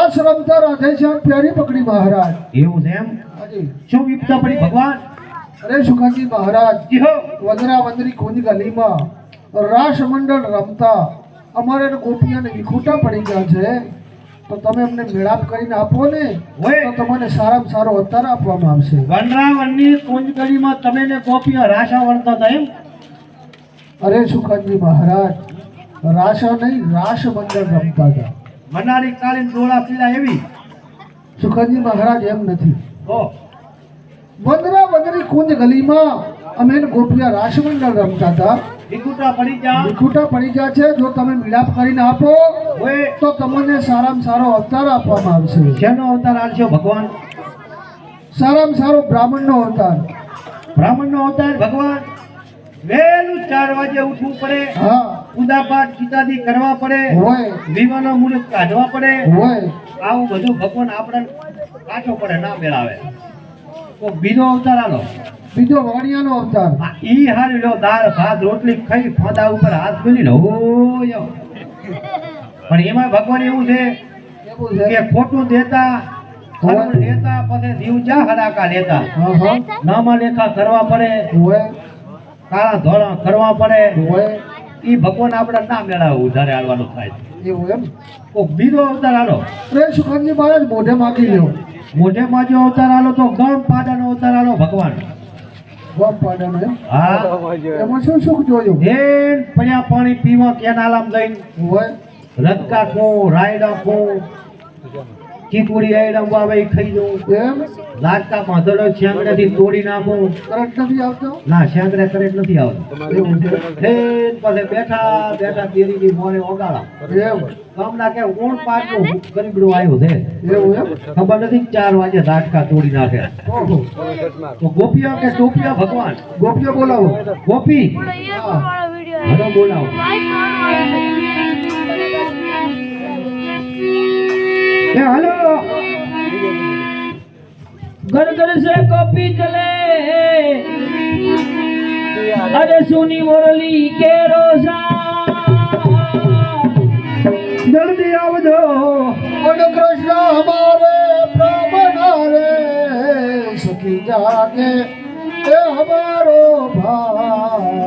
રાસ રમતા રાધેશ્યામ પ્યારી પકડી મહારાજ એવું છે એમ હાજી શું વિપતા પડી ભગવાન અરે સુખાજી મહારાજ જી હો વદરા વંદરી કુંજ ગલીમાં રાસ મંડળ રમતા અમારે ગોપીઓને વિખૂટા પડી ગયા છે તો તમે અમને મેળાપ કરીને આપો ને તો તમને સારામાં સારો અવતાર આપવામાં આવશે વનરા વનની કુંજ ગલીમાં તમે ને ગોપીઓ રાસા વળતા હતા એમ અરે સુખાજી મહારાજ રાસા નહીં રાસ મંડળ રમતા હતા મનારી કાળીન ડોળા પીળા એવી સુખાજી મહારાજ એમ નથી ઓ વંદરા વંદરી કુંજ ગલીમાં અમે ગોપિયા રાસ મંડળ રમતા હતા વિખૂટા પડી ગયા છે જો તમે મિલાપ કરીને આપો તો તમને સારામાં સારો અવતાર આપવામાં આવશે શેનો અવતાર આલશો ભગવાન સારામાં સારો બ્રાહ્મણનો અવતાર ભગવાન વહેલું 4 વાગે ઉઠવું પડે હા પૂજાપાઠ સીતાદી કરવા પડે હોય વિવાનો મુહૂર્ત કાઢવા પડે હોય આવું બધું ભગવાન આપણને કાઢવો પડે ના મેળાવે તો બીજો અવતાર આલો બીજો વાણિયાનો અવતાર ઈ હારી લો દાળ ભાત રોટલી ખાઈ ફોદા ઉપર હાથ મેલીને હોય પણ એમાં ભગવાન એવું છે કે ખોટું દેતા ખરું લેતા પછી જીવ જા હડાકા લેતા નામા લેખા કરવા પડે હોય કાળા ધોળા કરવા પડે હોય ઈ ભગવાન આપણે ના મેળાવે ઉધારે આવવાનું થાય એવું એમ તો બીજો અવતાર આલો રે સુખનજી મહારાજ મોઢે માગી લ્યો મોઢે માજો અવતાર આલો તો ગમ પાડાનો અવતાર આલો ભગવાન ગમ પાડાનો એમ હા એમાં શું સુખ જોયું એન પડ્યા પાણી પીવા કેનાલામ જઈને હોય રદકા કો રાયડા કો ચીકુડી આયડા વાવે ખાઈ દઉં એમ લાડકા માધડો શેંગડેથી તોડી નાખું કરંટ નથી આવતો ના શેંગડે કરે નથી આવતો એવું છે એન પાસે બેઠા તેરીની મોરે ઓગાળા એમ ગામના કે કોણ પાટનું ગરીબડું આવ્યું છે એવું એમ ખબર નથી 4 વાગે લાડકા તોડી નાખે ઓહો તો ગોપીઓ કે ટોપીઓ ભગવાન ગોપીઓ બોલાવો ગોપી હા હલો બોલાવો એ હલો घर घर से कॉपी चले अरे सुनी मुरली के रोजा જલ્દી આવજો मन कृष्ण हमारे प्रभनारे सखी जागे ए हमारो भाई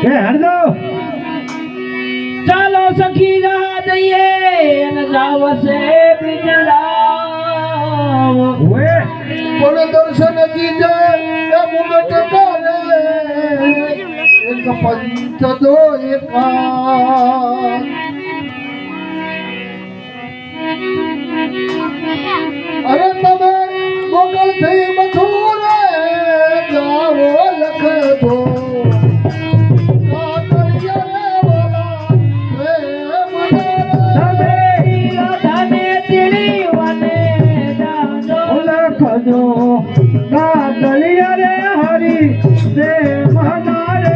એ હરદો ચાલો સખી જા દઈએ અને જાવ સે બિજડાવ ઓએ પણ દર્શન કીજે એ મુગટ કરે એક પંચ દો એકા અરે તમે ગોકળ થઈ મથુરે જાવો લખ દો કાગલિયા રે હરી રે મનારે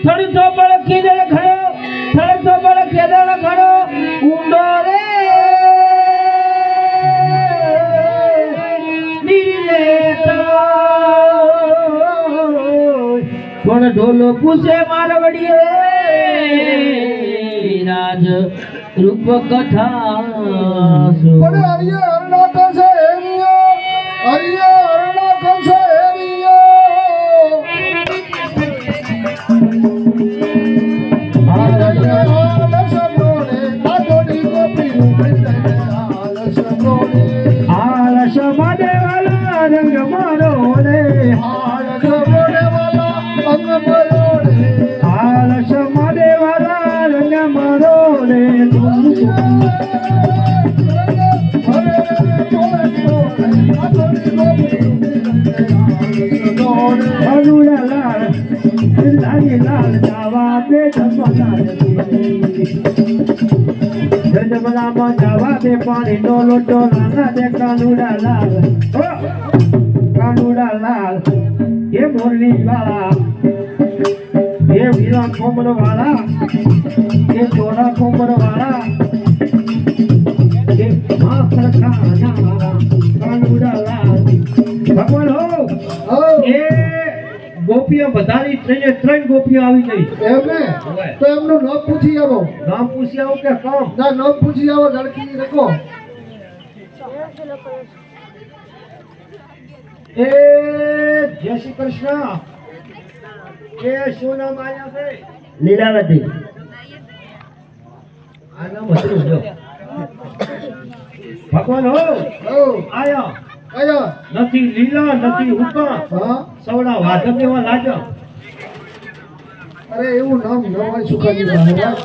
थोड़ी तो बड़ केदड़ खड़ो थोड़ी तो बड़ केदड़ खड़ो ऊंडो रे नीले तो કોણ ઢોલો પૂછે મારવડીએ રાજ રૂપ કથા પણ હરિય હરણા કસે હેરિયો હરિય હરણા કસે હેરિયો આલસ મોડે કાદોડી ગોપી ઉભે આલસ મોડે આલસ માડે વાલા રંગ મારો રે આલસ મોડે વાલા અંગ મરોડે આલસ માડે વાલા રંગ મારો રે હનુડા લાલ લાલી લાલ જાવા દે જમલામાં જાવા દે પાણી નો લોટો નાના દે કાનુડા લાલ ઓ કાનુડા લાલ એ મોરલી વાળા એ વીરા કોમર વાળા એ ચોરા કોમર વાળા એ માખર ખાના વાળા કાનુડા લાલ ભગવાન હો એ ગોપીઓ બધાની ત્રણ ગોપીઓ આવી ગઈ એમને તો એમનું નામ પૂછી આવો નામ પૂછી આવું કે કામ ના નામ પૂછી આવો લડકી રખો એ જય શ્રી કૃષ્ણ એ શું નામ આયા છે લીલાવતી આ નામ હતું જો ભગવાન હો આયા કયા નથી લીલા નથી હુકા હા સવડા વાદક એવા લાજો અરે એવું નામ ન હોય સુખાજી મહારાજ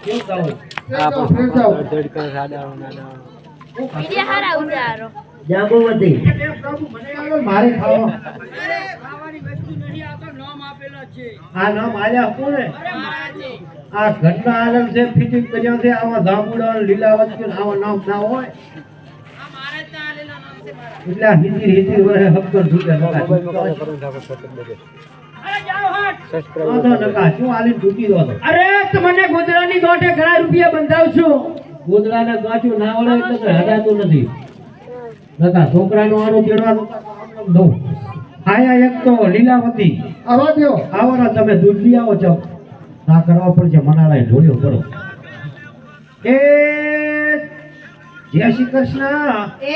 કેવું ગાવ ફેર જાઓ વિડિયા હારા ઉતારો જાંબુવતી મારે ખાવા આ નામ આલ્યા કોને આ ઘટના આલમ છે ફિટિંગ કર્યા છે આવા જાંબુડા લીલાવતી આવા નામ ના હોય એટલે આ હિન્દી હિન્દી વરે હક્કર છૂટે શું આલી તૂટી દો અરે તમને ગોદડાની દોઢે ઘણા રૂપિયા બંધાવશું ગોદડાને ગાંચું ના વળે એટલે તો હદાતું નથી નકા છોકરાનો આનો તેડવાનો દઉં આયા એક તો લીલાવતી આવા દ્યો આવરા તમે દૂધ લઈ આવો છો ના કરવા પડશે મનાલાય ઢોળ્યો કરો એ જય શ્રી કૃષ્ણ એ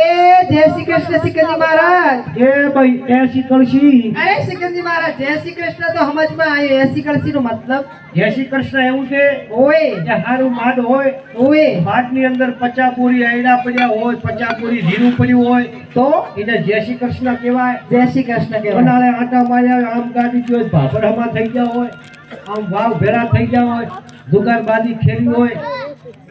જય શ્રી કૃષ્ણ સિકંજી મહારાજ એ ભાઈ એસી કળશી અરે સિકંજી મહારાજ જય શ્રી કૃષ્ણ તો સમજમાં આવ્યો એસી કળસી નો મતલબ જય શ્રી કૃષ્ણ એવું છે ઓય કે હારું માડ હોય ઓય માડની અંદર 50 પૂરી આયડા પડ્યા હોય 50 પૂરી જીરું પડ્યું હોય તો એને જય શ્રી કૃષ્ણ કહેવાય જય શ્રી કૃષ્ણ કહેવાય બનાળે આટા માર્યા આમ ગાડી જોઈ ભાભરામાં થઈ ગયા હોય આમ વાવ ભેરા થઈ ગયા હોય દુકાનબાજી ખેલી હોય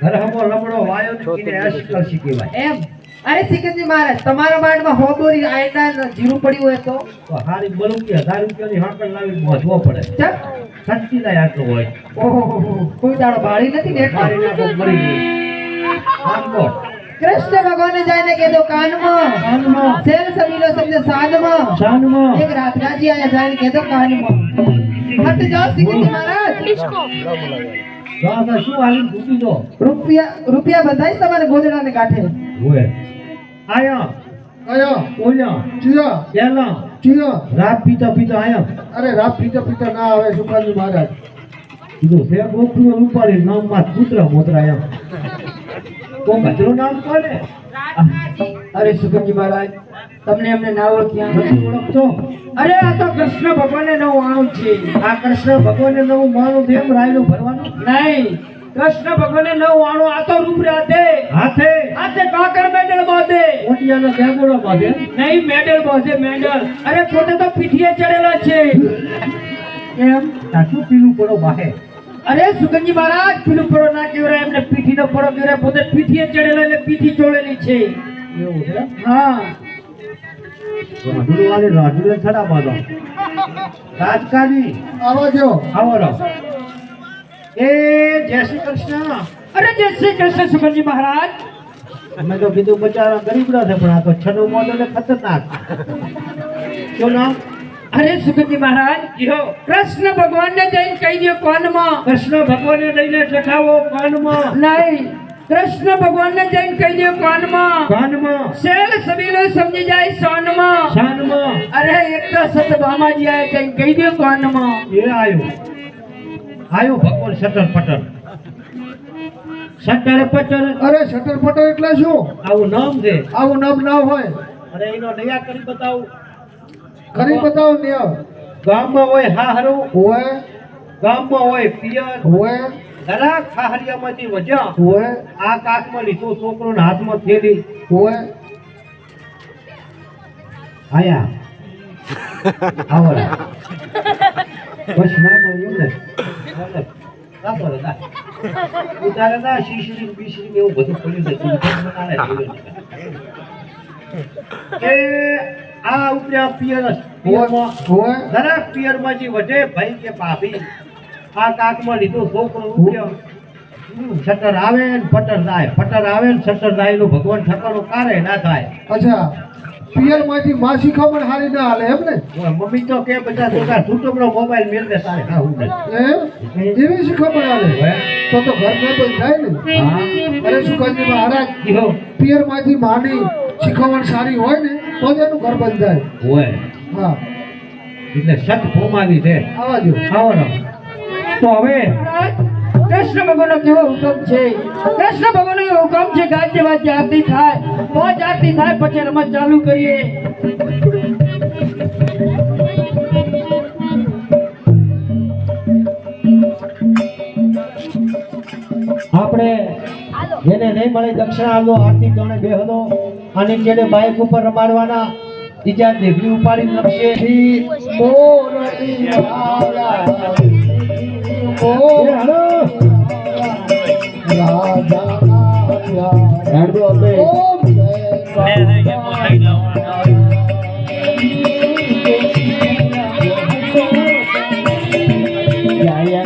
ઘર હમો લમડો વાયો ને એને એસી કળશી કહેવાય એમ અરે સિકંજી મહારાજ તમારા માડમાં હોબોરી આયડા જીરું પડ્યું હોય તો તો હારી બોલું કે 1000 રૂપિયાની હાકર લાવી મોઢવો પડે ચક સસ્તી ના આટલું હોય ઓહો કોઈ દાડો ભાળી નથી ને મારી નાખો મરી ગઈ આમ બોલ કૃષ્ણ ભગવાને જાયને કહેતો કાનમાં કાનમાં શેર સમીલો સમજે સાનમાં શાનમાં એક રાતરાજી આયા જાયને કહેતો કાનમાં હટ જાઓ સિકંજી મહારાજ ડિસ્કો દાદા શું હાલી તૂટી દો રૂપિયા બંધાઈશ તમારે ગોદડાને કાંઠે હોય આયા કયા ઓલ્યા ચિયા પેલા ચિયા રાત પીતા પીતા આયા અરે રાત પીતા પીતા ના આવે સુખાજી મહારાજ કીધું છે ગોપીઓ રૂપારી નામમાં કૂતરા મોતરા એમ તો ગજરો નામ કોને અરે સુગંજી મહારાજ તમને એમને ના ઓળખ્યા નથી ઓળખતો અરે આ તો કૃષ્ણ ભગવાનને નવું આણું છે આ કૃષ્ણ ભગવાનને નવું માનું છે એમ રાયલું ભરવાનું નહીં કૃષ્ણ ભગવાનને નવું આણું આ તો રૂપ રાધે હાથે હાથે કાકર મેડલ બાંધે ઓટિયાનો બેગોડો બાંધે નહીં મેડલ બાંધે મેડલ અરે પોતે તો પીઠીએ ચડેલા છે એમ આ શું પીલું પડો બાહે અરે સુગંજી મહારાજ પીલું પડો ના કેવરાય એમને પીઠીનો પડો કેવરાય પોતે પીઠીએ ચડેલા એટલે પીઠી ચોળેલી છે એવું છે હા રાધુડો વાલે રાધુડે થડા બાંધો રાજકારી આવા દ્યો આવો રહો એ જય શ્રી કૃષ્ણ અરે જય શ્રી કૃષ્ણ સુગંજી મહારાજ અમે તો કીધું બચારા ગરીબડા છે પણ આ તો છનો મોડો ને ખતરનાક શું નામ અરે સુગંજી મહારાજ જીહો કૃષ્ણ ભગવાનને જઈને કહી દો કાનમાં કૃષ્ણ ભગવાનને લઈને ચખાવો કાનમાં નહીં કૃષ્ણ ભગવાનને જઈને કહી દો કાનમાં કાનમાં શેલ સબીલો સમજી જાય સોનમાં શાનમાં અરે એક તો સતભામાજી આયા જઈને કહી દો કાનમાં એ આયો ભગવાન સટર પટર સટર પટર અરે શટર પટર એટલે શું? આવું નામ છે. આવું નામ ના હોય. અરે એનો નયા કરી બતાવું. કરી બતાવો ને. ગામમાં હોય હાહરું, હોય ગામમાં હોય પિયર, હોય દરેક હાહરિયામાંથી વજ્યા હોય આ કાકમાં લીધો છોકરો હાથમાં થેલી હોય. આયા આવડા બસ ના મળ્યું ને રાતો હતા ઉતારે ના શીશડી બીશડી એવું બધું પડ્યું છે કે આ ઉપરા પિયર પિયરમાં હોય દરેક પિયરમાંથી વધે ભાઈ કે ભાભી આ કાકમાં લીધો છોકરો ઉગ્યો સટર આવે ને પટર થાય, પટર આવે ને સટર થાય નું ભગવાન ઠકાણો કારે ના થાય. અચ્છા પિયર માંથી માં શીખામણ હારી ના હાલે એમ ને? ઓય મમ્મી તો કે બધા છોકરા છૂટકડો મોબાઈલ મેળ દે તારે હા હું એવી શીખામણ હાલે તો ઘર માં બંધ થાય ને. હા અરે શું કહી મહારાજ ઈહો પિયર માંથી માની શીખામણ સારી હોય ને તો જ એનું ઘર બંધ થાય. હોય હા એટલે સત ભોમાવી છે. આવા જો આવવાનો તો હવે કૃષ્ણ ભગવાનનો કેવો હુકમ છે? કૃષ્ણ ભગવાનનો એવો હુકમ છે ગાજે વાજે આરતી થાય, પાંચ આરતી થાય પછી રમત ચાલુ કરીએ. આપણે જેને નહીં મળે દક્ષિણા આલો આરતી તોણે બેહલો અને જેને બાઇક ઉપર રમાડવાના બીજા દેગડી ઉપાડી નકશે રાજા